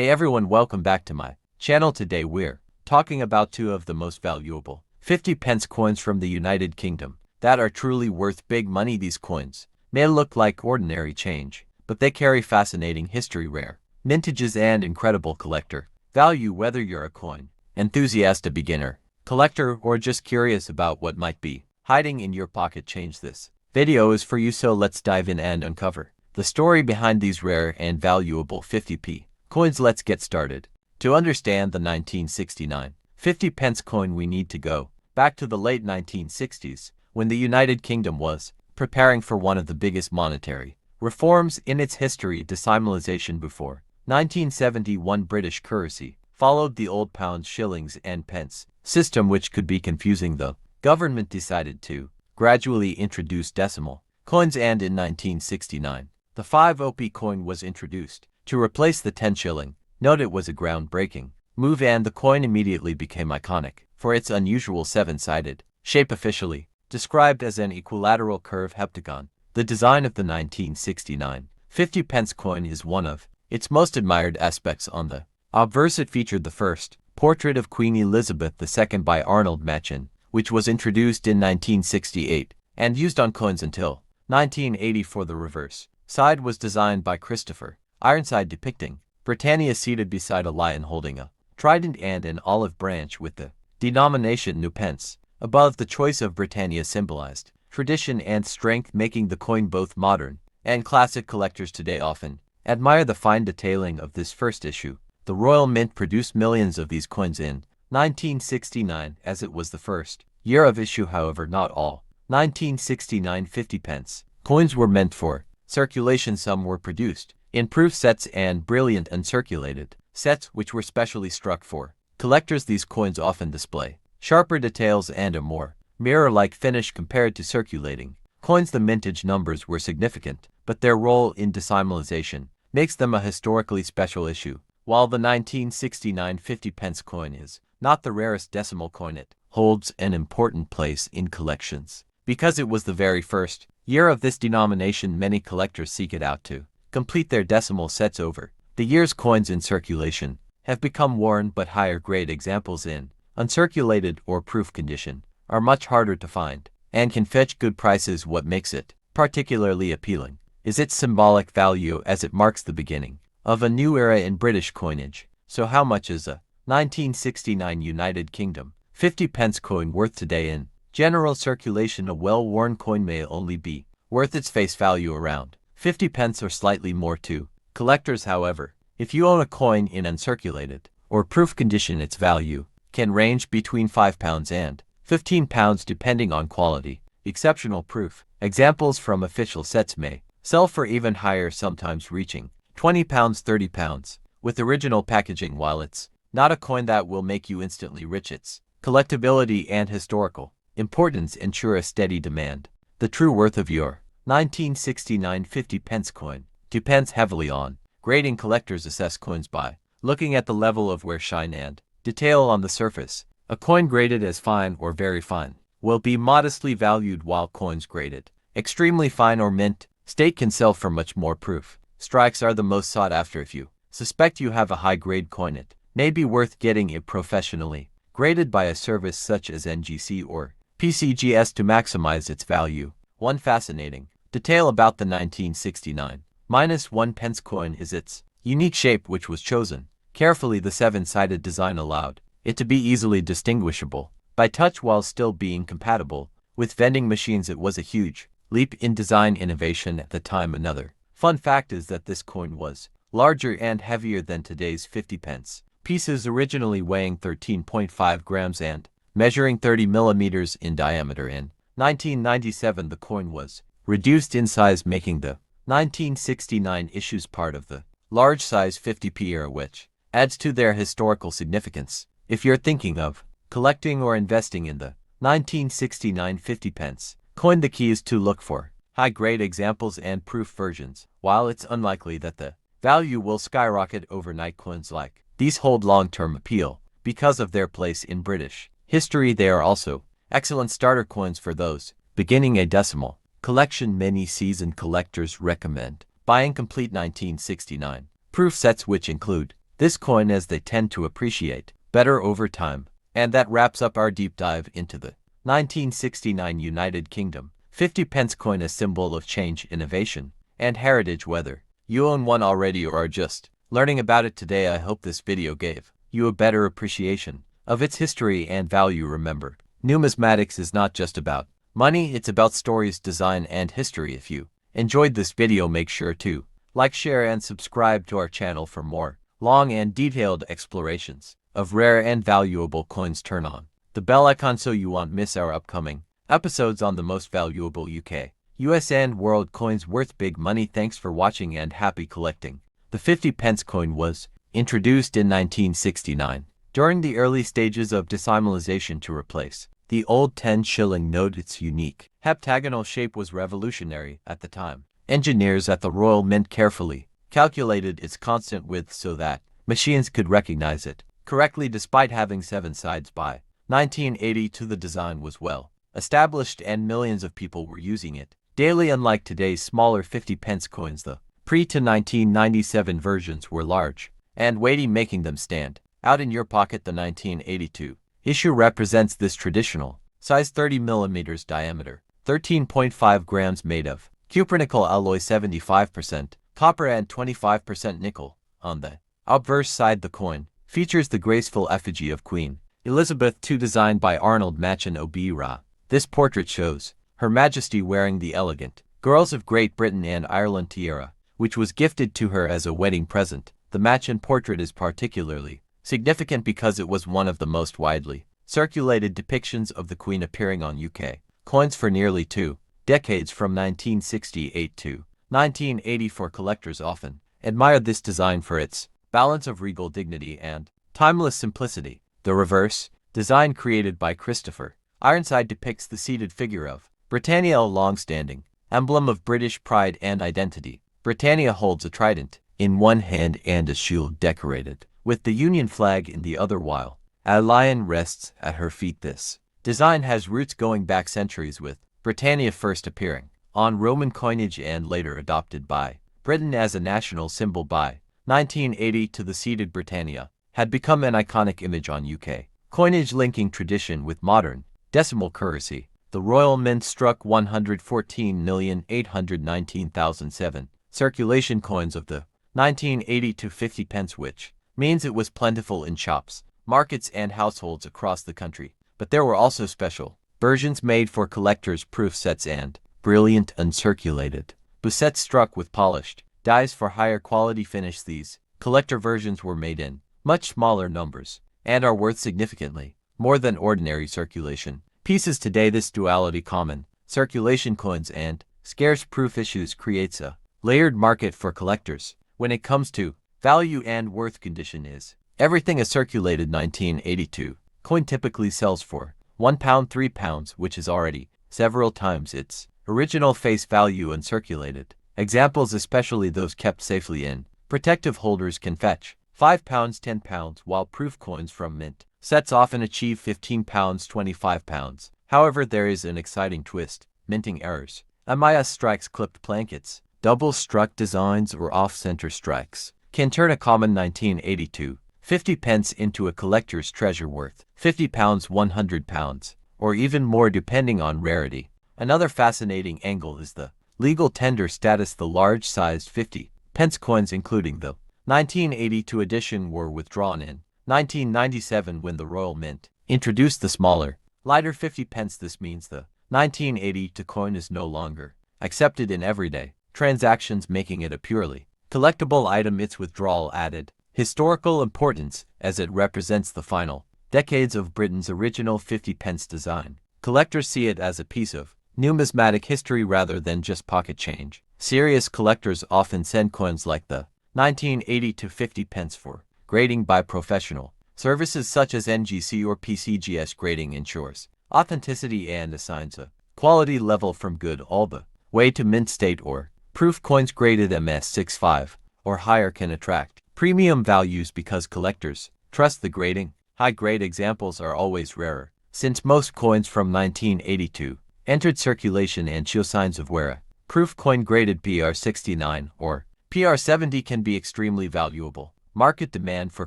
Hey everyone, welcome back to my channel. Today we're talking about two of the most valuable 50 pence coins from the United Kingdom that are truly worth big money. These coins may look like ordinary change, but they carry fascinating history, rare mintages, and incredible collector value. Whether you're a coin enthusiast, a beginner collector, or just curious about what might be hiding in your pocket change, this video is for you. So let's dive in and uncover the story behind these rare and valuable 50p coins. Let's get started. To understand the 1969 50 pence coin, we need to go back to the late 1960s, when the United Kingdom was preparing for one of the biggest monetary reforms in its history, decimalisation. Before 1971, British currency followed the old pounds, shillings, and pence system, which could be confusing. The government decided to gradually introduce decimal coins, and in 1969, the 5p coin was introduced to replace the 10 shilling note. It was a groundbreaking move, and the coin immediately became iconic for its unusual seven-sided shape, officially described as an equilateral curve heptagon. The design of the 1969 50 pence coin is one of its most admired aspects. On the obverse, it featured the first portrait of Queen Elizabeth II by Arnold Machin, which was introduced in 1968 and used on coins until 1984. The reverse side was designed by Christopher Ironside, depicting Britannia seated beside a lion holding a trident and an olive branch, with the denomination new pence above. The choice of Britannia symbolized tradition and strength, making the coin both modern and classic. Collectors today often admire the fine detailing of this first issue. The Royal Mint produced millions of these coins in 1969, as it was the first year of issue. However, not all 1969 50 pence coins were meant for circulation. Some were produced in proof sets and brilliant uncirculated sets, which were specially struck for collectors. These coins often display sharper details and a more mirror-like finish compared to circulating coins. The mintage numbers were significant, but their role in decimalisation makes them a historically special issue. While the 1969 50 pence coin is not the rarest decimal coin, it holds an important place in collections because it was the very first year of this denomination. Many collectors seek it out to complete their decimal sets. Over the years, coins in circulation have become worn, but higher grade examples in uncirculated or proof condition are much harder to find and can fetch good prices. What makes it particularly appealing is its symbolic value, as it marks the beginning of a new era in British coinage. So how much is a 1969 United Kingdom 50 pence coin worth today? In general circulation, a well-worn coin may only be worth its face value, around 50 pence or slightly more to collectors. However, if you own a coin in uncirculated or proof condition, its value can range between £5 and £15, depending on quality. Exceptional proof examples from official sets may sell for even higher, sometimes reaching £20, £30, with original packaging. While it's not a coin that will make you instantly rich, its collectability and historical importance ensure a steady demand. The true worth of your 1969 50 pence coin depends heavily on grading. Collectors assess coins by looking at the level of wear, shine, and detail on the surface. A coin graded as fine or very fine will be modestly valued, while coins graded extremely fine or mint state can sell for much more. Proof strikes are the most sought after. If you suspect you have a high-grade coin, it may be worth getting it professionally graded by a service such as NGC or PCGS to maximize its value. One fascinating detail about the 1969 -1 pence coin is its unique shape, which was chosen carefully. The seven-sided design allowed it to be easily distinguishable by touch while still being compatible with vending machines. It was a huge leap in design innovation at the time. Another fun fact is that this coin was larger and heavier than today's 50 pence pieces, originally weighing 13.5 grams and measuring 30 millimeters in diameter. In 1997, the coin was reduced in size, making the 1969 issues part of the large-size 50p era, which adds to their historical significance. If you're thinking of collecting or investing in the 1969 50 pence coin, the key is to look for high-grade examples and proof versions. While it's unlikely that the value will skyrocket overnight, coins like these hold long-term appeal because of their place in British history. They are also excellent starter coins for those beginning a decimal collection. Many seasoned collectors recommend buying complete 1969 proof sets, which include this coin as they tend to appreciate better over time. And that wraps up our deep dive into the 1969 United Kingdom 50 pence coin, a symbol of change, innovation, and heritage. Whether you own one already or are just learning about it today, I hope this video gave you a better appreciation of its history and value. Remember, numismatics is not just about money, it's about stories, design, and history. If you enjoyed this video, make sure to like, share, and subscribe to our channel for more long and detailed explorations of rare and valuable coins. Turn on the bell icon so you won't miss our upcoming episodes on the most valuable UK, US, and world coins worth big money. Thanks for watching and happy collecting. The 50 pence coin was introduced in 1969 during the early stages of decimalization to replace the old 10-shilling note. Its unique heptagonal shape was revolutionary at the time. Engineers at the Royal Mint carefully calculated its constant width so that machines could recognize it correctly. Despite having 7 sides by 1982, the design was well established and millions of people were using it daily. Unlike today's smaller 50 pence coins, the pre-1997 versions were large and weighty, making them stand out in your pocket. The 1982 issue represents this traditional size, 30 millimeters diameter, 13.5 grams, made of cupronickel alloy, 75% copper and 25% nickel. On the obverse side, the coin features the graceful effigy of Queen Elizabeth II, designed by Arnold Machen O'Bara. This portrait shows Her Majesty wearing the elegant Girls of Great Britain and Ireland tiara, which was gifted to her as a wedding present. The Machen portrait is particularly significant because it was one of the most widely circulated depictions of the Queen appearing on UK coins for nearly 2 decades, from 1968 to 1984. Collectors often admired this design for its balance of regal dignity and timeless simplicity. The reverse design, created by Christopher Ironside, depicts the seated figure of Britannia, a long-standing emblem of British pride and identity. Britannia holds a trident in one hand and a shield decorated with the Union flag in the other, while a lion rests at her feet. This design has roots going back centuries, with Britannia first appearing on Roman coinage and later adopted by Britain as a national symbol. By 1980, the seated Britannia had become an iconic image on UK coinage, linking tradition with modern decimal currency. The Royal Mint struck 114,819,007 circulation coins of the 1980 to 50 pence, which means it was plentiful in shops, markets, and households across the country. But there were also special versions made for collectors, proof sets, and brilliant uncirculated bussets struck with polished dies for higher quality finish. These collector versions were made in much smaller numbers and are worth significantly more than ordinary circulation pieces today. This duality, common circulation coins and scarce proof issues, creates a layered market for collectors. When it comes to value and worth, condition is everything. A circulated 1982 coin typically sells for £1, £3, which is already several times its original face value. Uncirculated examples, especially those kept safely in protective holders, can fetch £5, £10, while proof coins from mint sets often achieve £15, £25. However, there is an exciting twist: minting errors. MIS strikes, clipped blankets, double struck designs, or off-center strikes can turn a common 1982 50 pence into a collector's treasure worth £50, £100, or even more depending on rarity. Another fascinating angle is the legal tender status. The large-sized 50 pence coins, including the 1982 edition, were withdrawn in 1997 when the Royal Mint introduced the smaller, lighter 50 pence. This means the 1982 coin is no longer accepted in everyday transactions, making it a purely collectible item. Its withdrawal added historical importance as it represents the final decades of Britain's original 50 pence design. Collectors see it as a piece of numismatic history rather than just pocket change. Serious collectors often send coins like the 1980 to 50 pence for grading by professional services such as NGC or PCGS. Grading ensures authenticity and assigns a quality level from good all the way to mint state or proof. Coins graded MS65 or higher can attract premium values because collectors trust the grading. High-grade examples are always rarer, since most coins from 1982 entered circulation and show signs of wear. A proof coin graded PR69 or PR70 can be extremely valuable. Market demand for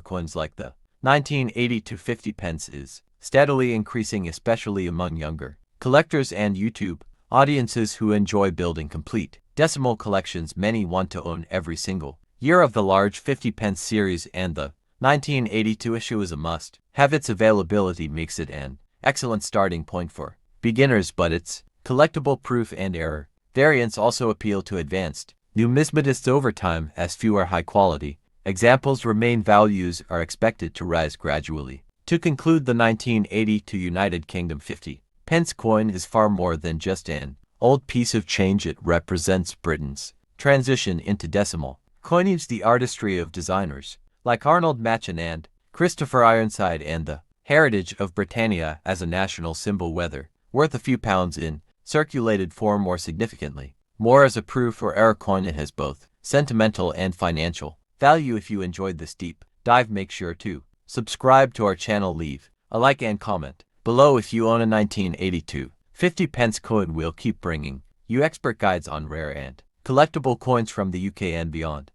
coins like the 1980 to 50 pence is steadily increasing, especially among younger collectors and YouTube audiences who enjoy building complete decimal collections. Many want to own every single year of the large 50 pence series, and the 1982 issue is a must have. Its availability makes it an excellent starting point for beginners, but its collectible proof and error variants also appeal to advanced numismatists over time, as fewer high-quality examples remain. Values are expected to rise gradually. To conclude, the 1982 United Kingdom 50 pence coin is far more than just an old piece of change. It represents Britain's transition into decimal coinage, the artistry of designers like Arnold Machen and Christopher Ironside, and the heritage of Britannia as a national symbol. Whether worth a few pounds in circulated form or significantly more as a proof or error coin, it has both sentimental and financial value. If you enjoyed this deep dive, make sure to subscribe to our channel, leave a like and comment below if you own a 1982 50 pence coin. We'll keep bringing you expert guides on rare and collectible coins from the UK and beyond.